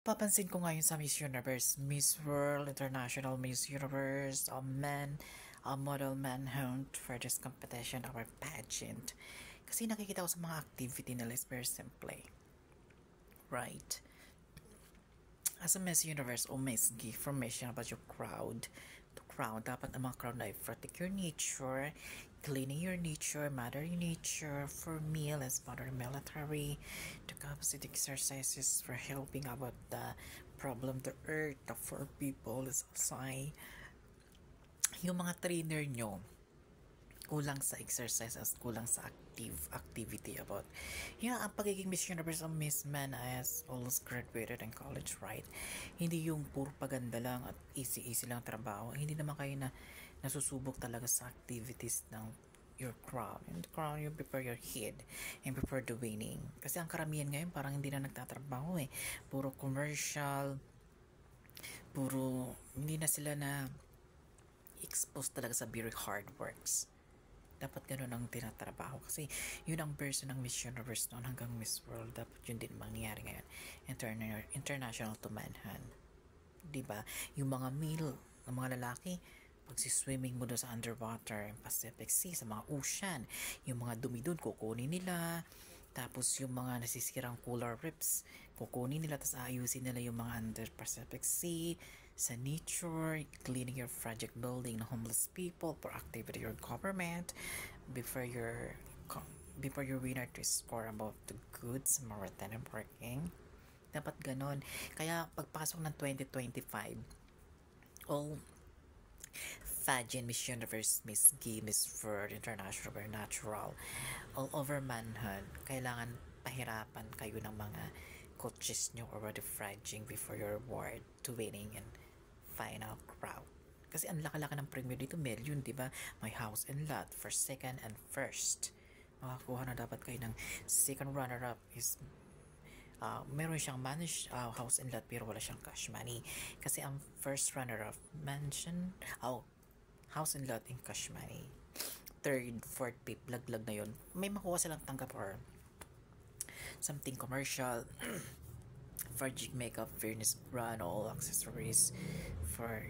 Papansin ko ngayon sa Miss Universe, Miss World, International Miss Universe, a model manhunt for this competition or pageant. Kasi nakikita ko sa mga activity nila is very simple. Right? As a Miss Universe o Miss G, information about your crowd. The crowd, dapat ang mga crowd na protect your nature, cleaning your nature, mother your nature, for meal as mother military, the capacity exercises for helping about the problem the earth, the four people is outside. Yung mga trainer nyo, kulang sa exercise as kulang sa activity about ang pagiging Miss Universe o Miss Man as almost graduated in college, right? Hindi yung puro paganda lang at easy lang trabaho. Hindi naman kayo na nasusubok talaga sa activities ng your crown. In the crown, you prepare your head and prepare the winning. Kasi ang karamihan ngayon parang hindi na nagtatrabaho eh. Puro commercial, hindi na sila na exposed talaga sa very hard works. Dapat ganun ang tinatrabaho kasi yun ang person ng Miss Universe noon hanggang Miss World. Dapat yun din mangyayari ngayon. International to manhunt. Diba? Yung mga male, ng mga lalaki, pagsiswimming mo doon sa underwater, Pacific Sea, sa mga ocean, yung mga dumi doon, kukunin nila. Tapos yung mga nasisirang coral reefs, kukunin nila, tapos ayusin nila yung mga under Pacific Sea, sa nature, cleaning your project building ng homeless people for activity your government before your winner to score about the goods maritime working. Dapat ganon. Kaya pagpasok ng 2025, all pageant, Miss Universe, Miss Gay, Miss World, International, or Natural, all over manhunt, kailangan pahirapan kayo ng mga coaches nyo already fridging before your award to winning and final crowd. Kasi ang laki-laki ng premium dito, million, di ba? May house and lot for second and first. Makakuha na dapat kayo ng second runner-up is meron siyang managed house and lot pero wala siyang cash money. Kasi ang first runner-up mansion, house and lot in cash money. Third, fourth, fifth, laglag na yun. May makuha silang tanggap or something commercial. For jig makeup, fairness brand, all accessories for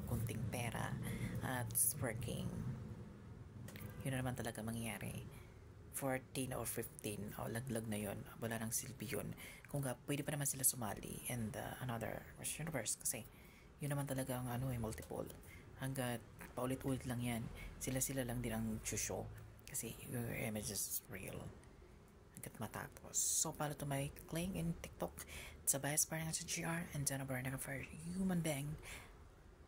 kunting pera at working. Yun na naman talaga mangyayari. 14 or 15 laglag na yun, wala nang silbi yun. Kung pwede pa naman sila sumali and another universe kasi yun naman talaga ang multiple. Hanggat paulit-ulit lang yan, sila lang din ang show kasi your image is real. Hanggat matapos. So, para to my cling in TikTok, sa Bias Barnega sa GR and Jenna Barnega for Human Being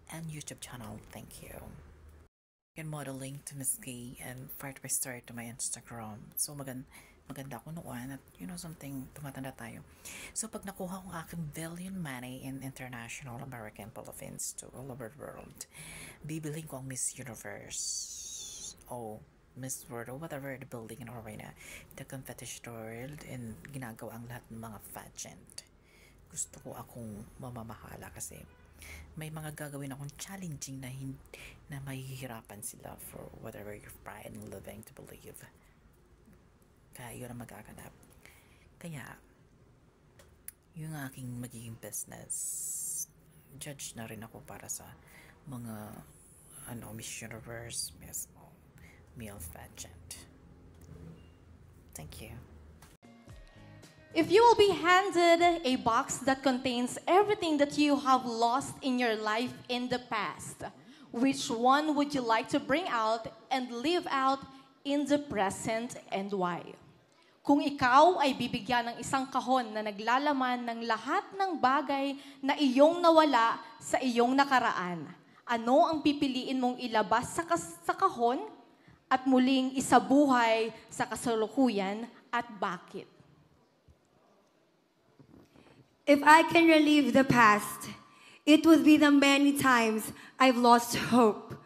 and YouTube channel. Thank you. And modeling to Miss Gay and part by start to my Instagram. So, maganda ako noon at something, tumatanda tayo. So, pag nakuha kong aking billion money in international American Philippines to all over the world, bibilhin ko ang Miss Universe. Miss World or whatever the building in Norway na the competition world and ginagawa ang lahat ng mga pageant. Gusto ko akong mamamahala kasi may mga gagawin akong challenging na mahihirapan sila for whatever your pride in living to believe. Kaya yun ang magaganap. Kaya yung aking magiging business, judge na rin ako para sa mga Miss Universe, Miss Male pageant. Thank you. If you will be handed a box that contains everything that you have lost in your life in the past, which one would you like to bring out and live out in the present and why? Kung ikaw ay bibigyan ng isang kahon na naglalaman ng lahat ng bagay na iyong nawala sa iyong nakaraan, ano ang pipiliin mong ilabas sa kahon at muling isabuhay sa kasalukuyan at bakit? If I can relive the past, it would be the many times I've lost hope.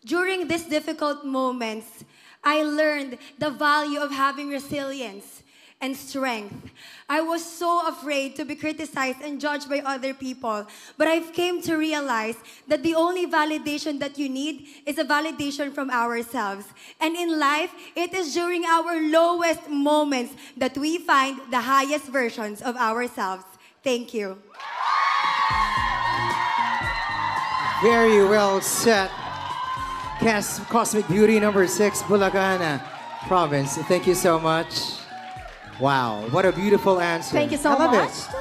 During these difficult moments, I learned the value of having resilience and strength. I was so afraid to be criticized and judged by other people, but I've came to realize that the only validation that you need is a validation from ourselves. And in life, it is during our lowest moments that we find the highest versions of ourselves. Thank you. Very well said. Cosmic Beauty number 6, Bulacan Province. Thank you so much. Wow, what a beautiful answer. Thank you so I love much. It.